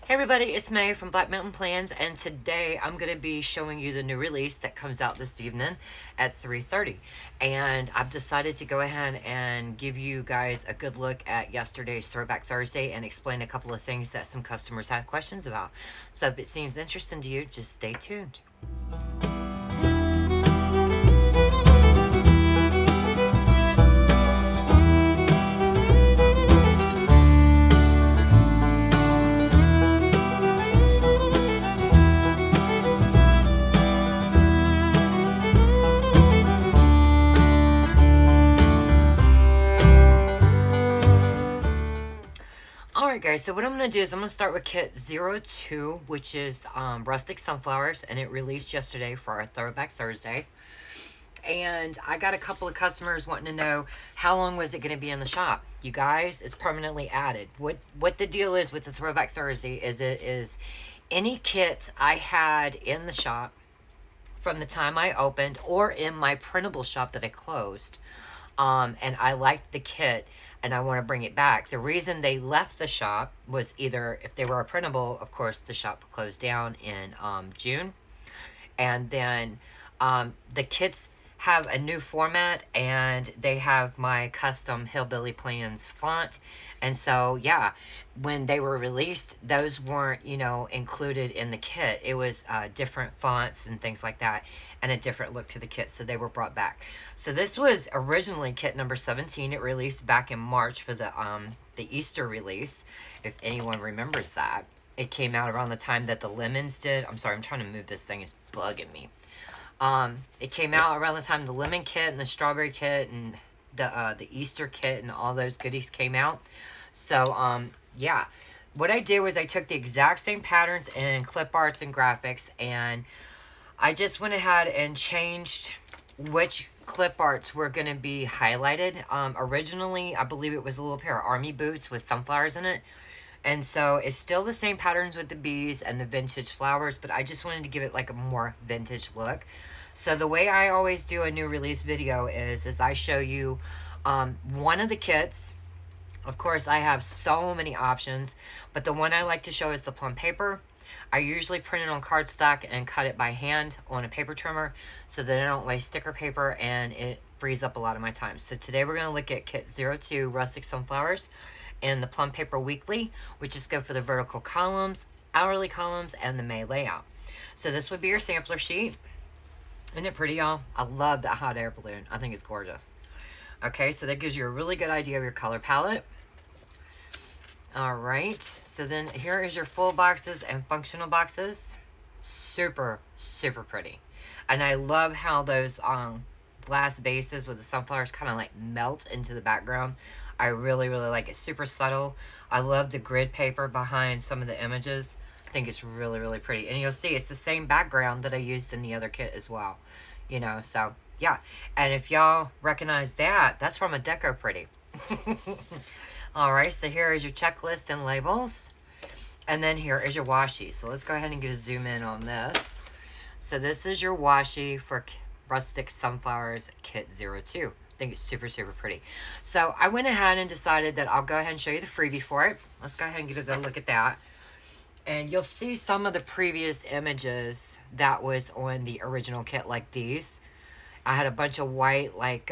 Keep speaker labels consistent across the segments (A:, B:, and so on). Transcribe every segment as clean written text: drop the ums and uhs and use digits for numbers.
A: Hey everybody, it's May from Black Mountain Plans, and today I'm going to be showing you the new release that comes out this evening at 3:30. And I've decided to go ahead and give you guys a good look at yesterday's Throwback Thursday and explain a couple of things that some customers have questions about. So if it seems interesting to you, just stay tuned. Alright guys, so what I'm going to do is I'm going to start with kit 02, which is Rustic Sunflowers, and it released yesterday for our Throwback Thursday. And I got a couple of customers wanting to know how long was it going to be in the shop. You guys, it's permanently added. What the deal is with the Throwback Thursday is it is any kit I had in the shop from the time I opened or in my printable shop that I closed. And I liked the kit and I want to bring it back. The reason they left the shop was either if they were a printable, of course, the shop closed down in June. And then the kits have a new format and they have my custom Hillbilly Plans font. And so, yeah, when they were released, those weren't, included in the kit. It was different fonts and things like that and a different look to the kit. So they were brought back. So this was originally kit number 17. It released back in March for the Easter release, if anyone remembers that. It came out around the time that the lemons did. I'm sorry, I'm trying to move this thing. It's bugging me. It came out around the time the lemon kit and the strawberry kit and the Easter kit and all those goodies came out. So, yeah. What I did was I took the exact same patterns in clip arts and graphics, and I just went ahead and changed which clip arts were going to be highlighted. Originally, I believe it was a little pair of army boots with sunflowers in it. And so it's still the same patterns with the bees and the vintage flowers, but I just wanted to give it like a more vintage look. So the way I always do a new release video is I show you one of the kits. Of course, I have so many options, but the one I like to show is the plum paper. I usually print it on cardstock and cut it by hand on a paper trimmer so that I don't waste sticker paper and it frees up a lot of my time. So today we're going to look at kit 02 Rustic Sunflowers and the plum paper weekly, which just go for the vertical columns, hourly columns, and the May layout. So this would be your sampler sheet. Isn't it pretty, y'all? I love that hot air balloon. I think it's gorgeous. Okay, so that gives you a really good idea of your color palette. All right, so then here is your full boxes and functional boxes. Super, super pretty. And I love how those glass bases with the sunflowers kind of like melt into the background. I really, really like it. Super subtle. I love the grid paper behind some of the images. I think it's really, really pretty. And you'll see it's the same background that I used in the other kit as well. So yeah. And if y'all recognize that, that's from a Deco Pretty. All right, so here is your checklist and labels. And then here is your washi. So let's go ahead and get a zoom in on this. So this is your washi for Rustic Sunflowers Kit 02. I think it's super, super pretty. So I went ahead and decided that I'll go ahead and show you the freebie for it. Let's go ahead and get a good look at that. And you'll see some of the previous images that was on the original kit like these. I had a bunch of white, like,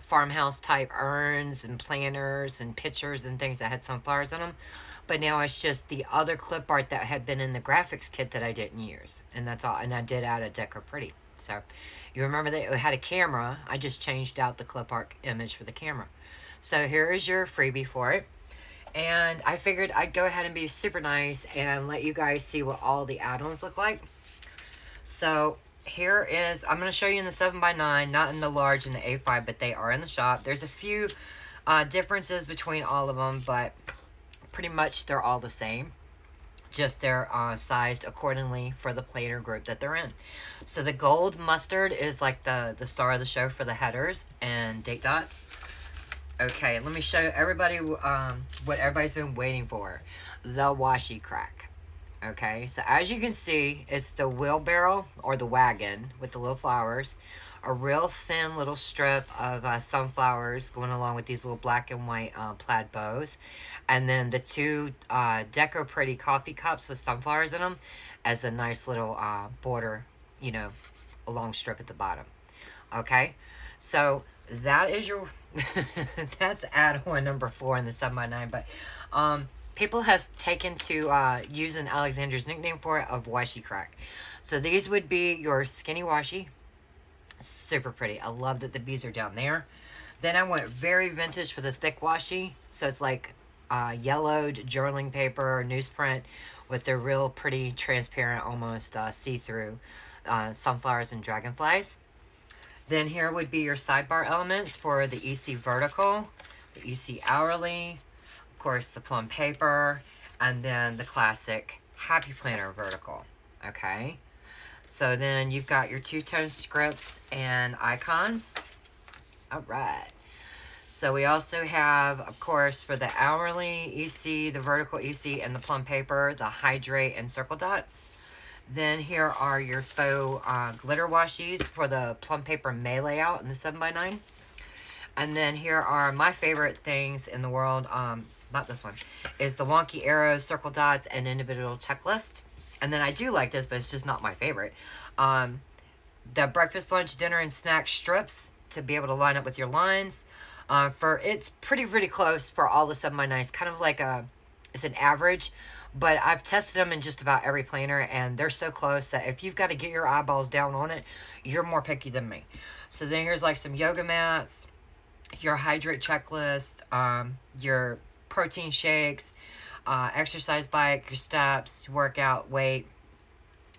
A: farmhouse type urns and planters and pitchers and things that had sunflowers in them. But now it's just the other clip art that had been in the graphics kit that I didn't use. And that's all. And I did add a Deco Pretty. So you remember that it had a camera. I just changed out the clip art image for the camera. So here is your freebie for it. And I figured I'd go ahead and be super nice and let you guys see what all the add-ons look like. So here is, I'm going to show you in the 7x9, not in the large and the A5, but they are in the shop. There's a few differences between all of them, but pretty much they're all the same. Just they're sized accordingly for the planner group that they're in. So the gold mustard is like the star of the show for the headers and date dots. Okay, let me show everybody what everybody's been waiting for. The washi crack. Okay, so as you can see, it's the wheelbarrow or the wagon with the little flowers, a real thin little strip of sunflowers going along with these little black and white plaid bows, and then the two Deco Pretty coffee cups with sunflowers in them as a nice little border, you know, a long strip at the bottom. Okay, so that is your that's add-on number 4 in the 7x9. But people have taken to using Alexander's nickname for it of washi crack. So these would be your skinny washi. Super pretty. I love that the bees are down there. Then I went very vintage for the thick washi. So it's like yellowed journaling paper or newsprint with the real pretty transparent, almost see-through sunflowers and dragonflies. Then here would be your sidebar elements for the EC vertical, the EC hourly, of course the plum paper, and then the classic Happy Planner vertical. Okay, so then you've got your two-tone scripts and icons. All right. So we also have, of course, for the hourly EC, the vertical EC, and the plum paper, the hydrate and circle dots. Then here are your faux glitter washies for the plum paper May layout in the 7x9. And then here are my favorite things in the world, not this one, is the wonky arrows, circle dots, and individual checklist. And then I do like this, but it's just not my favorite. The breakfast, lunch, dinner, and snack strips to be able to line up with your lines. For it's pretty close for all the 7x9s, kind of like it's an average. But I've tested them in just about every planner, and they're so close that if you've got to get your eyeballs down on it, you're more picky than me. So then here's like some yoga mats, your hydrate checklist, your protein shakes, exercise bike, your steps, workout, weight,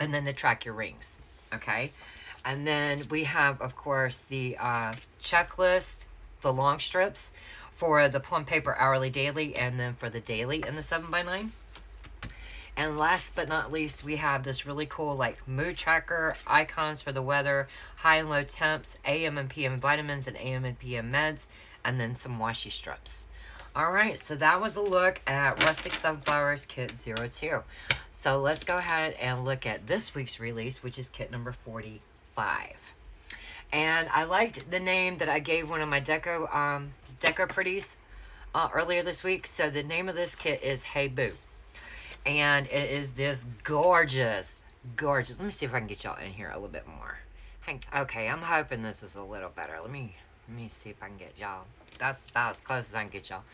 A: and then to track your rings. Okay? And then we have, of course, the checklist, the long strips for the plum paper hourly daily, and then for the daily in the 7x9. And last but not least, we have this really cool like mood tracker, icons for the weather, high and low temps, AM and PM vitamins, and AM and PM meds, and then some washi strips. Alright, so that was a look at Rustic Sunflowers Kit 02. So let's go ahead and look at this week's release, which is kit number 45. And I liked the name that I gave one of my Deco Pretties earlier this week. So the name of this kit is Hey Boo. And it is this gorgeous. Let me see if I can get y'all in here a little bit more. Okay, I'm hoping this is a little better. Let me see if I can get y'all. That's about as close as I can get y'all.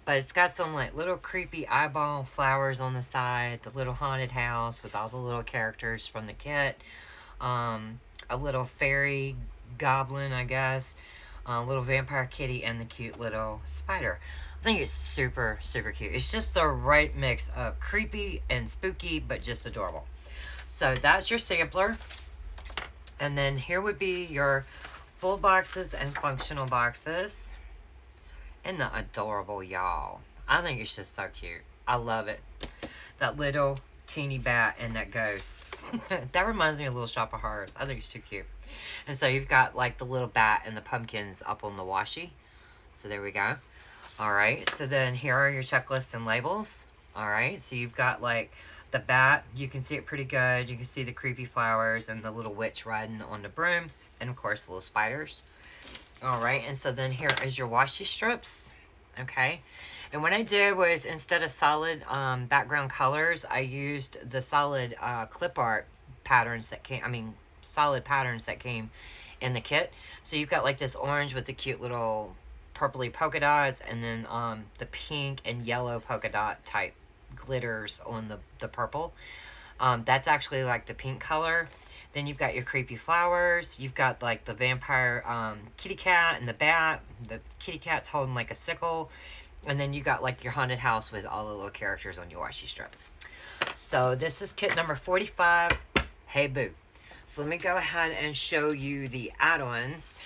A: But it's got some like little creepy eyeball flowers on the side. The little haunted house with all the little characters from the kit. A little fairy goblin, I guess. A little vampire kitty and the cute little spider. I think it's super cute. It's just the right mix of creepy and spooky, but just adorable. So that's your sampler. And then here would be your full boxes and functional boxes. Isn't that adorable, y'all? I think it's just so cute. I love it. That little teeny bat and that ghost. That reminds me of Little Shop of Horrors. I think it's too cute. And so you've got like the little bat and the pumpkins up on the washi. So there we go. Alright, so then here are your checklists and labels. Alright, so you've got like the bat. You can see it pretty good. You can see the creepy flowers and the little witch riding on the broom. And of course, the little spiders. Alright, and so then here is your washi strips. Okay, and what I did was instead of solid background colors, I used the solid clip art patterns that came, solid patterns that came in the kit. So you've got like this orange with the cute little purpley polka dots, and then the pink and yellow polka dot type glitters on the purple. That's actually like the pink color. Then you've got your creepy flowers. You've got like the vampire kitty cat and the bat. The kitty cat's holding like a sickle. And then you got like your haunted house with all the little characters on your washi strip. So this is kit number 45. Hey Boo. So let me go ahead and show you the add-ons.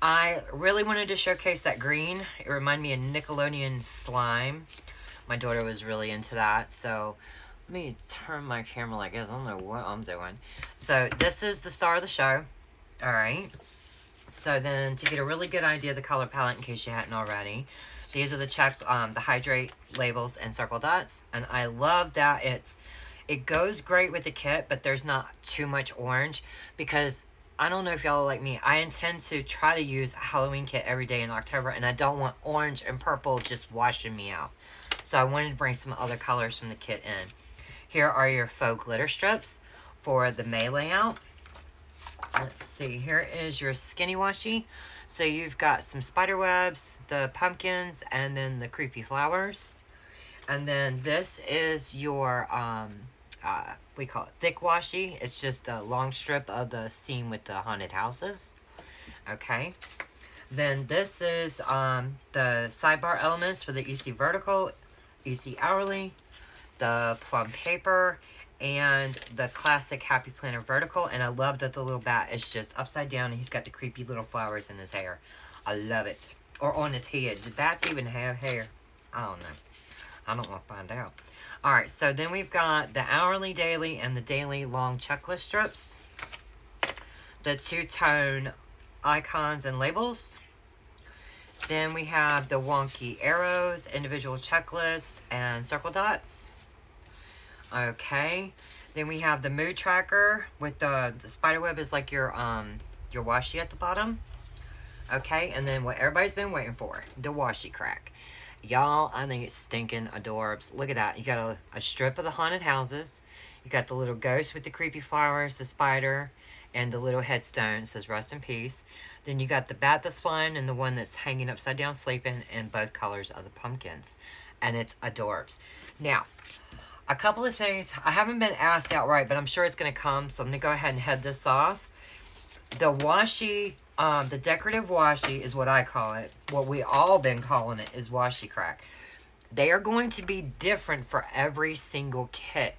A: I really wanted to showcase that green. It reminded me of Nickelodeon slime. My daughter was really into that. So let me turn my camera like this. I don't know what I'm doing. So this is the star of the show. Alright. So then to get a really good idea of the color palette in case you hadn't already, These are the hydrate labels and circle dots, and I love that it goes great with the kit, but there's not too much orange, because I don't know if y'all are like me. I intend to try to use a Halloween kit every day in October, and I don't want orange and purple just washing me out. So I wanted to bring some other colors from the kit in. Here are your faux glitter strips for the May layout. Let's see, here is your skinny washi. So you've got some spider webs, the pumpkins, and then the creepy flowers. And then this is your, we call it thick washi. It's just a long strip of the scene with the haunted houses. Okay. Then this is the sidebar elements for the EC vertical, EC hourly, the plum paper, and the classic Happy Planner vertical. And I love that the little bat is just upside down and he's got the creepy little flowers in his hair. I love it. Or on his head. Do bats even have hair? I don't know. I don't want to find out. Alright, so then we've got the hourly, daily, and the daily long checklist strips. The two-tone icons and labels. Then we have the wonky arrows, individual checklists, and circle dots. Okay. Then we have the mood tracker with the spider web is like your washi at the bottom. Okay, and then what everybody's been waiting for, the washi crack. Y'all, I think it's stinking adorbs. Look at that. You got a strip of the haunted houses. You got the little ghost with the creepy flowers, the spider, and the little headstone. It says rest in peace. Then you got the bat that's flying and the one that's hanging upside down sleeping, in both colors of the pumpkins. And it's adorbs. Now, a couple of things. I haven't been asked outright, but I'm sure it's going to come. So I'm going to go ahead and head this off. The washi, the decorative washi is what I call it. What we all been calling it is washi crack. They are going to be different for every single kit.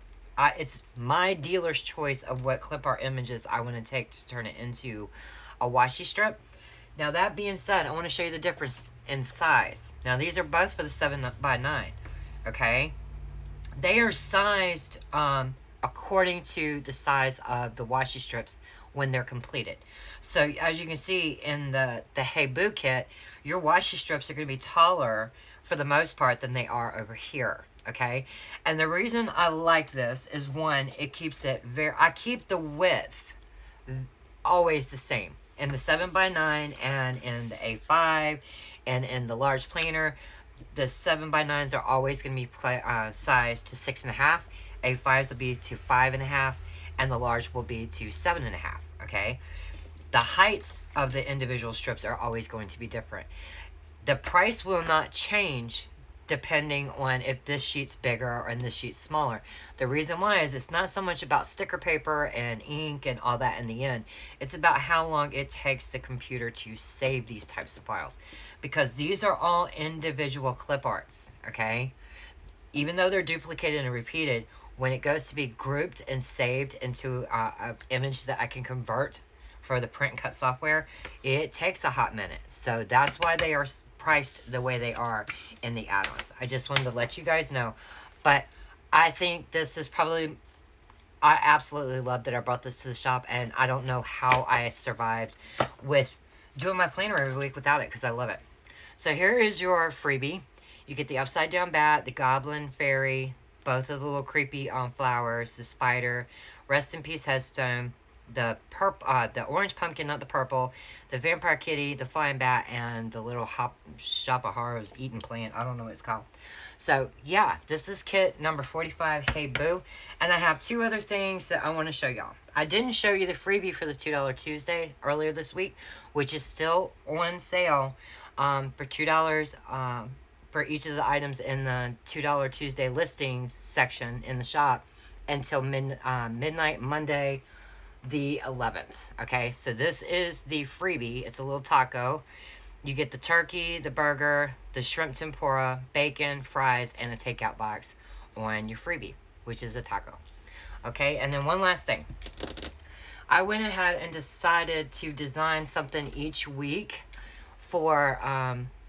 A: It's my dealer's choice of what clip art images I want to take to turn it into a washi strip. Now that being said, I want to show you the difference in size. Now these are both for the 7x9. Okay? They are sized according to the size of the washi strips when they're completed. So as you can see in the Hey Boo kit, your washi strips are going to be taller for the most part than they are over here. Okay? And the reason I like this is, one, it keeps it I keep the width always the same in the 7x9 and in the A5 and in the large planner. The 7x9s are always going to be sized to 6.5. A5s will be to 5.5, and the large will be to 7.5. Okay, the heights of the individual strips are always going to be different. The price will not change depending on if this sheet's bigger or this sheet's smaller. The reason why is it's not so much about sticker paper and ink and all that in the end. It's about how long it takes the computer to save these types of files. Because these are all individual clip arts, okay? Even though they're duplicated and repeated, when it goes to be grouped and saved into an image that I can convert for the print and cut software, it takes a hot minute. So that's why they are priced the way they are in the add-ons. I just wanted to let you guys know. But I think this is probably, I absolutely love that I brought this to the shop, and I don't know how I survived with doing my planner every week without it, because I love it. So here is your freebie. You get the upside down bat, the goblin fairy, both of the little creepy flowers, the spider, rest in peace headstone, the orange pumpkin, not the purple, the vampire kitty, the flying bat, and the little shop of horrors eating plant. I don't know what it's called. So yeah, this is kit number 45, Hey Boo. And I have two other things that I want to show y'all. I didn't show you the freebie for the $2 Tuesday earlier this week, which is still on sale for $2 for each of the items in the $2 Tuesday listings section in the shop until midnight Monday the 11th. Okay, so this is the freebie. It's a little taco. You get the turkey, the burger, the shrimp tempura, bacon, fries, and a takeout box on your freebie, which is a taco. Okay, and then one last thing. I went ahead and decided to design something each week for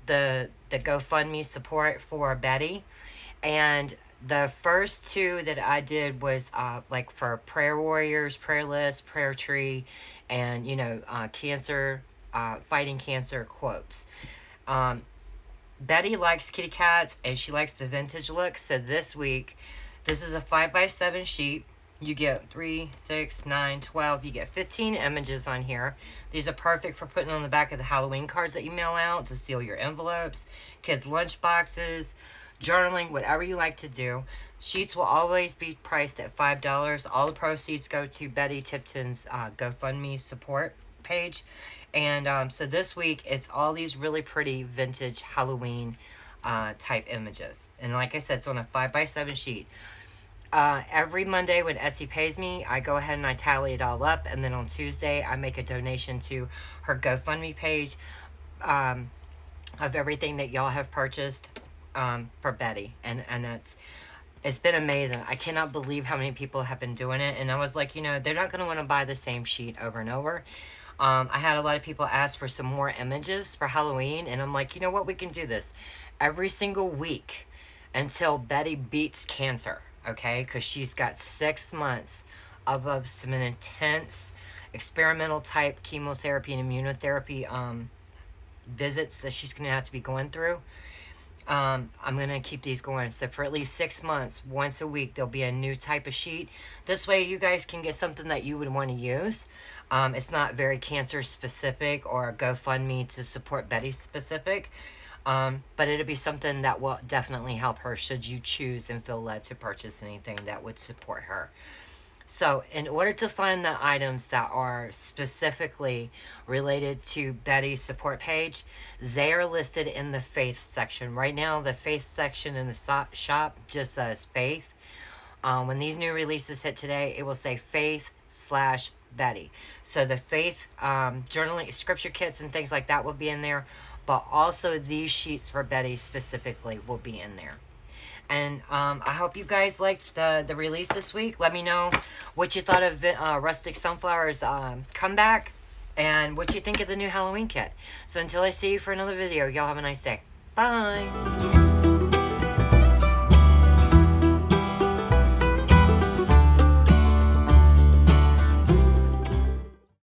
A: the GoFundMe support for Betty. And the first two that I did was like for prayer warriors, prayer list, prayer tree, and cancer, fighting cancer quotes. Betty likes kitty cats and she likes the vintage look. So this week, this is a 5x7 sheet. You get 3, 6, 9, 12. You get 15 images on here. These are perfect for putting on the back of the Halloween cards that you mail out to seal your envelopes, kids' lunch boxes, journaling, whatever you like to do. Sheets will always be priced at $5. All the proceeds go to Betty Tipton's GoFundMe support page. And so this week, it's all these really pretty vintage Halloween type images. And like I said, it's on a 5x7 sheet. Every Monday when Etsy pays me, I go ahead and I tally it all up. And then on Tuesday, I make a donation to her GoFundMe page of everything that y'all have purchased for Betty. And it's been amazing. I cannot believe how many people have been doing it. And I was like, they're not going to want to buy the same sheet over and over. I had a lot of people ask for some more images for Halloween, and I'm like, you know what? We can do this every single week until Betty beats cancer, okay? Because she's got 6 months of some intense experimental type chemotherapy and immunotherapy visits that she's going to have to be going through. I'm going to keep these going. So for at least 6 months, once a week, there'll be a new type of sheet. This way you guys can get something that you would want to use. It's not very cancer specific or GoFundMe to support Betty specific. But it'll be something that will definitely help her should you choose and feel led to purchase anything that would support her. So in order to find the items that are specifically related to Betty's support page, they are listed in the Faith section. Right now, the Faith section in the shop just says Faith. When these new releases hit today, it will say Faith/Betty. So the Faith journaling, scripture kits and things like that will be in there. But also these sheets for Betty specifically will be in there. And I hope you guys liked the release this week. Let me know what you thought of Rustic Sunflower's comeback and what you think of the new Halloween kit. So until I see you for another video, y'all have a nice day. Bye.